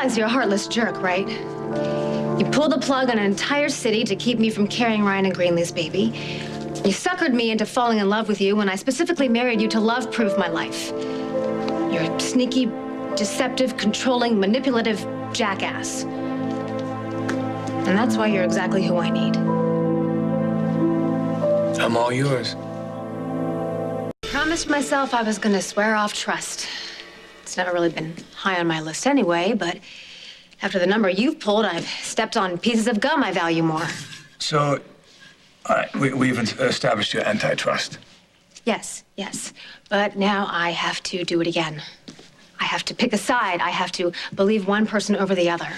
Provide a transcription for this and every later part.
realize you're a heartless jerk, right? You pulled the plug on an entire city to keep me from carrying Ryan and Greenlee's baby. You suckered me into falling in love with you when I specifically married you to love-proof my life. You're a sneaky, deceptive, controlling, manipulative jackass. And that's why you're exactly who I need. I'm all yours. Promised myself I was gonna swear off trust. It's never really been high on my list anyway, but after the number you've pulled, I've stepped on pieces of gum I value more. So, all right, we've established your antitrust. Yes. But now I have to do it again. I have to pick a side. I have to believe one person over the other.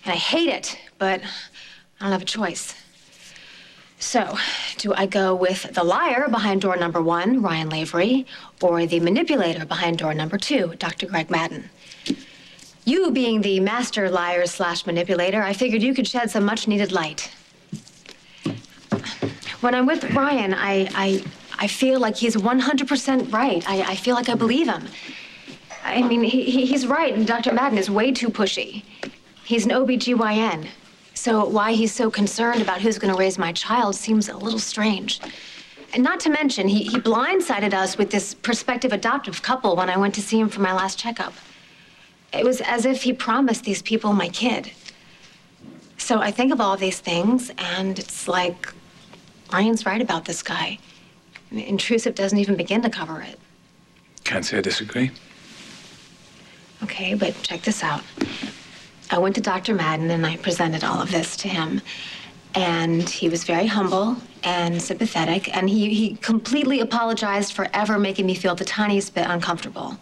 And I hate it, but I don't have a choice. So, do I go with the liar behind door number 1, Ryan Lavery, or the manipulator behind door number 2, Dr. Greg Madden? You being the master liar/manipulator, I figured you could shed some much-needed light. When I'm with Ryan, I feel like he's 100% right. I feel like I believe him. I mean, he's right, and Dr. Madden is way too pushy. He's an OBGYN. So why he's so concerned about who's going to raise my child seems a little strange. And not to mention, he blindsided us with this prospective adoptive couple when I went to see him for my last checkup. It was as if he promised these people my kid. So I think of all of these things, and it's like Ryan's right about this guy. I mean, intrusive doesn't even begin to cover it. Can't say I disagree. Okay, but check this out. I went to Dr. Madden and I presented all of this to him. And he was very humble and sympathetic, and he completely apologized for ever making me feel the tiniest bit uncomfortable.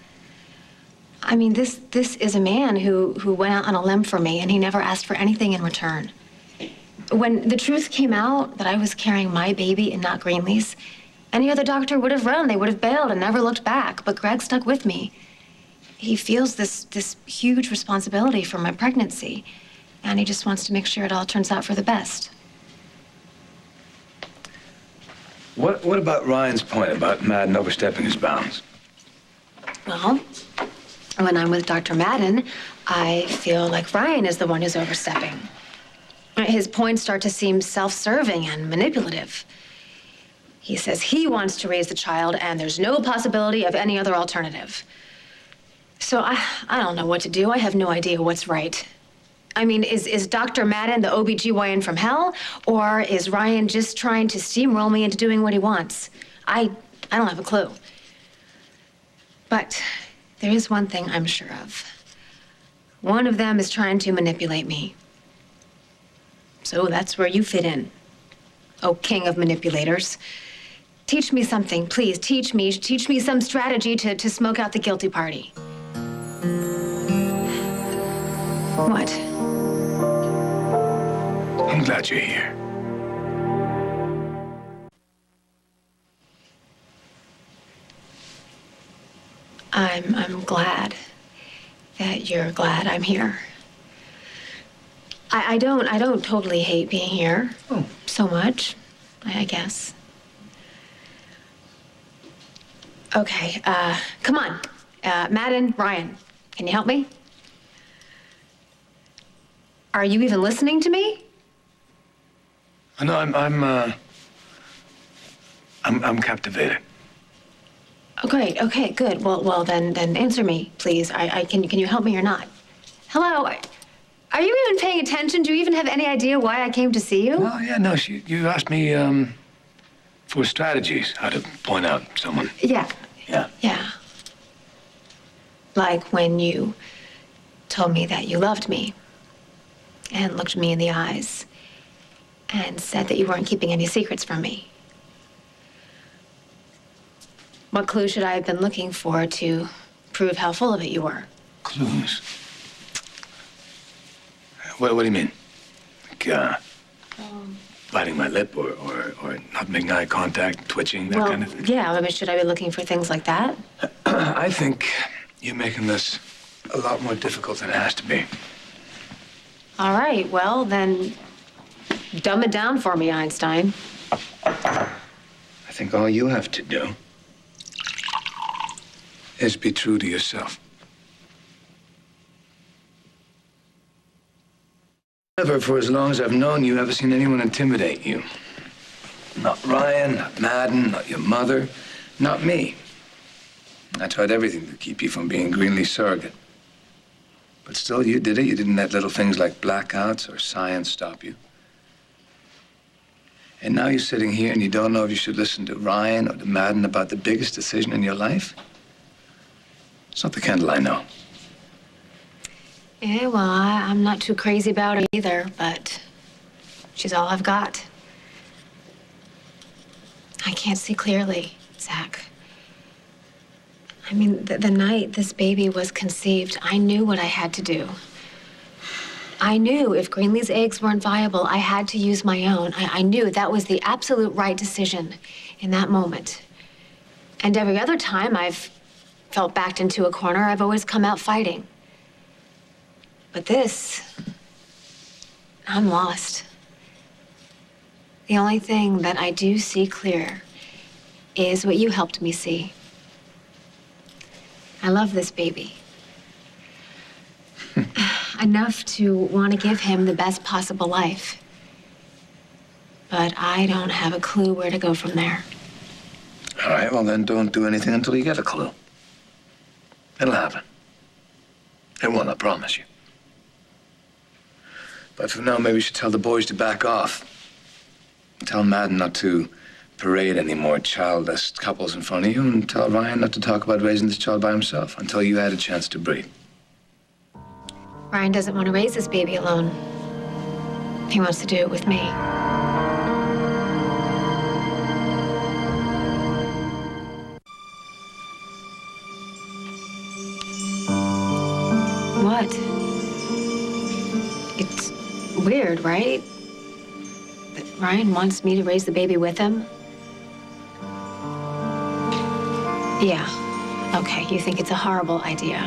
I mean, this is a man who went out on a limb for me, and he never asked for anything in return. When the truth came out that I was carrying my baby and not Greenlee's, any other doctor would have run. They would have bailed and never looked back. But Greg stuck with me. He feels this huge responsibility for my pregnancy, and he just wants to make sure it all turns out for the best. What about Ryan's point about Madden overstepping his bounds? Well, when I'm with Dr. Madden, I feel like Ryan is the one who's overstepping. His points start to seem self-serving and manipulative. He says he wants to raise the child, and there's no possibility of any other alternative. So I don't know what to do. I have no idea what's right. I mean, is Dr. Madden the OBGYN from hell, or is Ryan just trying to steamroll me into doing what he wants? I don't have a clue. But there is one thing I'm sure of. One of them is trying to manipulate me. So that's where you fit in. Oh, king of manipulators. Teach me something, please. Teach me some strategy to smoke out the guilty party. What? I'm glad you're here. I'm glad that you're glad I'm here. I don't totally hate being here. Oh. So much, I guess. Okay, come on. Madden, Ryan, can you help me? Are you even listening to me? No, I'm captivated. Oh, great. Okay, good. Well, then answer me, please. Can you help me or not? Hello. Are you even paying attention? Do you even have any idea why I came to see you? Well, yeah, no. You asked me for strategies, how to point out someone. Yeah. Yeah. Yeah. Like when you told me that you loved me and looked me in the eyes and said that you weren't keeping any secrets from me. What clue should I have been looking for to prove how full of it you were? Clues? What do you mean? Like, biting my lip or not making eye contact, twitching, that kind of thing? Yeah, I mean, should I be looking for things like that? I think you're making this a lot more difficult than it has to be. All right, well, then dumb it down for me, Einstein. I think all you have to do is be true to yourself. Never, for as long as I've known you, ever seen anyone intimidate you. Not Ryan, not Madden, not your mother, not me. I tried everything to keep you from being Greenlee's surrogate. But still, you did it. You didn't let little things like blackouts or science stop you. And now you're sitting here and you don't know if you should listen to Ryan or to Madden about the biggest decision in your life? It's not the Kendall I know. Yeah, well, I'm not too crazy about her either, but she's all I've got. I can't see clearly, Zach. I mean, the night this baby was conceived, I knew what I had to do. I knew if Greenlee's eggs weren't viable, I had to use my own. I knew that was the absolute right decision in that moment. And every other time I've felt backed into a corner, I've always come out fighting. But this, I'm lost. The only thing that I do see clear is what you helped me see. I love this baby. Enough to want to give him the best possible life. But I don't have a clue where to go from there. All right, well, then don't do anything until you get a clue. It'll happen. It won't, I promise you. But for now, maybe you should tell the boys to back off. Tell Madden not to parade any more childless couples in front of you, and tell Ryan not to talk about raising this child by himself until you had a chance to breathe. Ryan doesn't want to raise this baby alone. He wants to do it with me. What? It's weird, right? That Ryan wants me to raise the baby with him? Yeah. Okay, you think it's a horrible idea.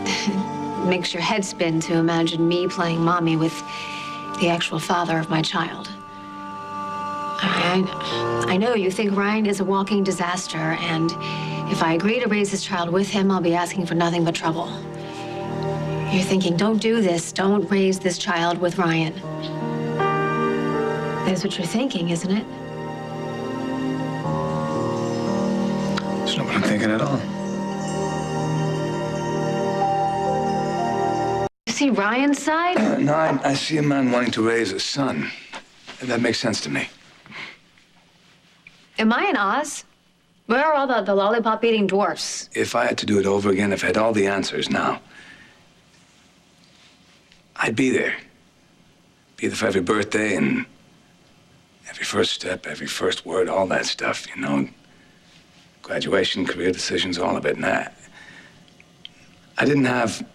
It makes your head spin to imagine me playing mommy with the actual father of my child. I know you think Ryan is a walking disaster, and if I agree to raise this child with him, I'll be asking for nothing but trouble. You're thinking, don't do this. Don't raise this child with Ryan. That's what you're thinking, isn't it? That's not what I'm thinking at all. You see Ryan's side? No, I see a man wanting to raise a son. And that makes sense to me. Am I in Oz? Where are all the lollipop-eating dwarfs? If I had to do it over again, if I had all the answers now, I'd be there. Be there for every birthday and every first step, every first word, all that stuff, you know. Graduation, career decisions, all of it. And I didn't have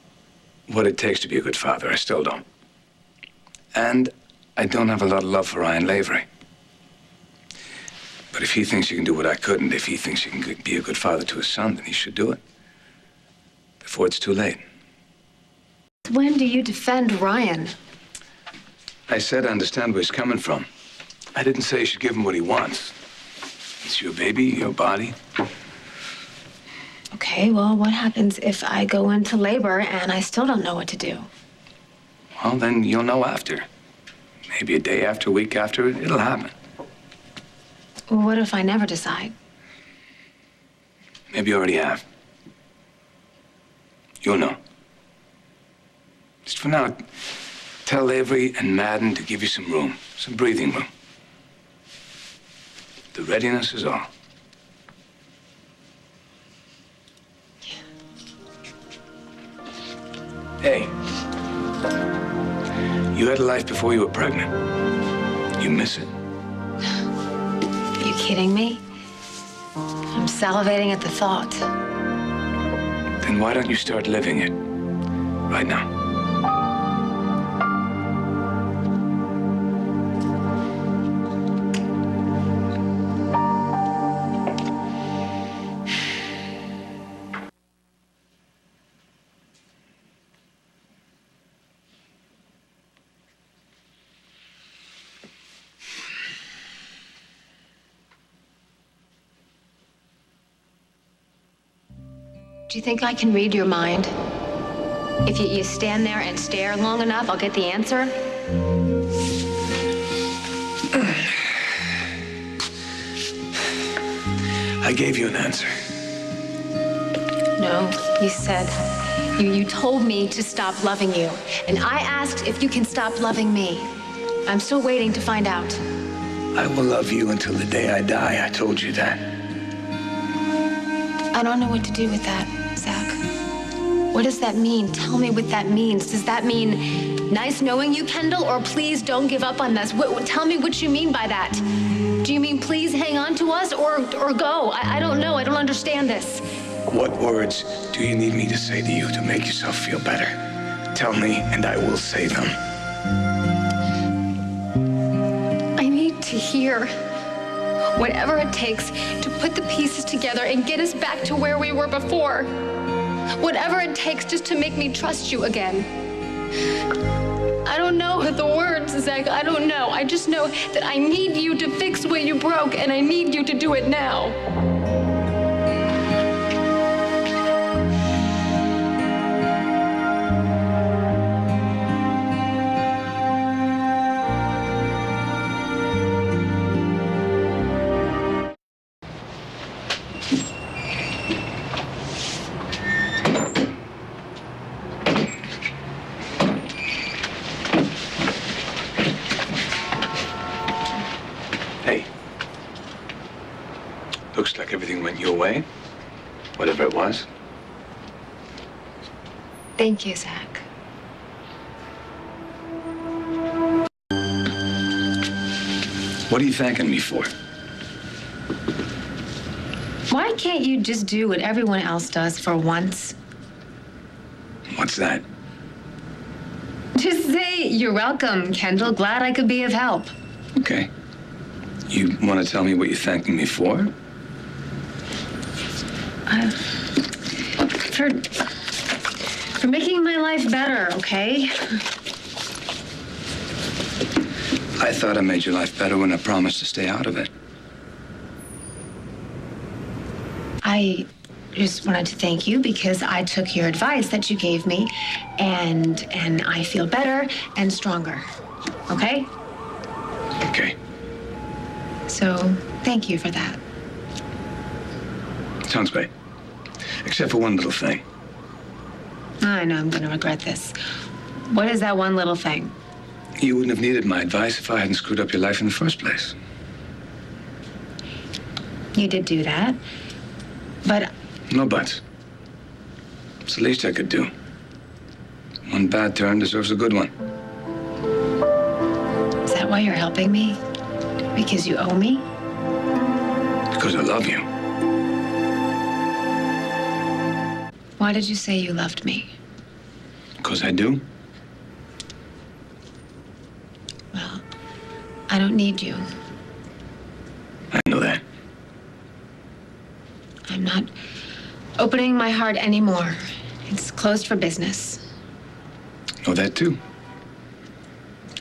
what it takes to be a good father. I still don't. And I don't have a lot of love for Ryan Lavery. But if he thinks you can do what I couldn't, if he thinks you can be a good father to his son, then he should do it. Before it's too late. When do you defend Ryan? I said I understand where he's coming from. I didn't say you should give him what he wants. It's your baby, your body. Okay, well, what happens if I go into labor and I still don't know what to do? Well, then you'll know after. Maybe a day after, a week after, it'll happen. What if I never decide? Maybe you already have. You'll know. Just for now, tell Avery and Madden to give you some room, some breathing room. The readiness is all. Hey, you had a life before you were pregnant. You miss it? Are you kidding me? I'm salivating at the thought. Then why don't you start living it right now? Do you think I can read your mind? If you stand there and stare long enough, I'll get the answer. I gave you an answer. No, you said, you told me to stop loving you. And I asked if you can stop loving me. I'm still waiting to find out. I will love you until the day I die. I told you that. I don't know what to do with that, Zach. What does that mean? Tell me what that means. Does that mean nice knowing you, Kendall, or please don't give up on us? Tell me what you mean by that. Do you mean please hang on to us or go? I don't know. I don't understand this. What words do you need me to say to you to make yourself feel better? Tell me, and I will say them. I need to hear whatever it takes to put the pieces together and get us back to where we were before. Whatever it takes just to make me trust you again. I don't know the words, Zach. I don't know. I just know that I need you to fix what you broke, and I need you to do it now. Hey. Looks like everything went your way. Whatever it was. Thank you, Zach. What are you thanking me for? Why can't you just do what everyone else does for once? What's that? Just say, "You're welcome, Kendall. Glad I could be of help." Okay. You want to tell me what you're thanking me for? For making my life better, okay? I thought I made your life better when I promised to stay out of it. I just wanted to thank you because I took your advice that you gave me, and I feel better and stronger. Okay? Okay. So, thank you for that. Sounds great. Except for one little thing. I know I'm gonna regret this. What is that one little thing? You wouldn't have needed my advice if I hadn't screwed up your life in the first place. You did do that, but No buts. It's the least I could do. One bad turn deserves a good one. is that why you're helping me? Because you owe me? Because I love you. Why did you say you loved me? Because I do. Well, I don't need you. I know that. I'm not opening my heart anymore. It's closed for business. Know that too.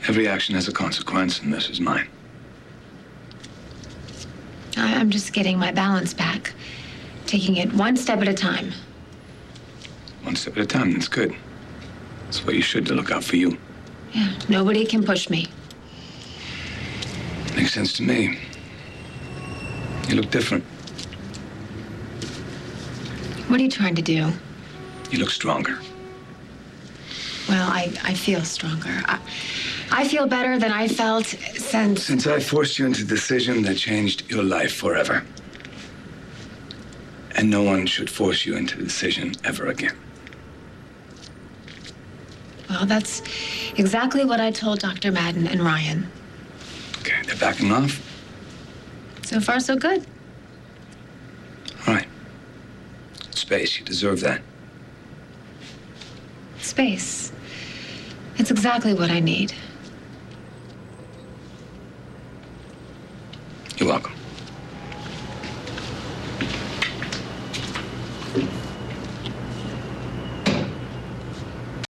Every action has a consequence, and this is mine. I'm just getting my balance back, taking it one step at a time. One step at a time, that's good. That's what you should to look out for you. Yeah, nobody can push me. Makes sense to me. You look different. What are you trying to do? You look stronger. Well, I feel stronger. I feel better than I felt since... Since I forced you into a decision that changed your life forever. And no one should force you into a decision ever again. Well, that's exactly what I told Dr. Madden and Ryan. Okay, they're backing off? So far, so good. All right. Space, you deserve that. Space. It's exactly what I need.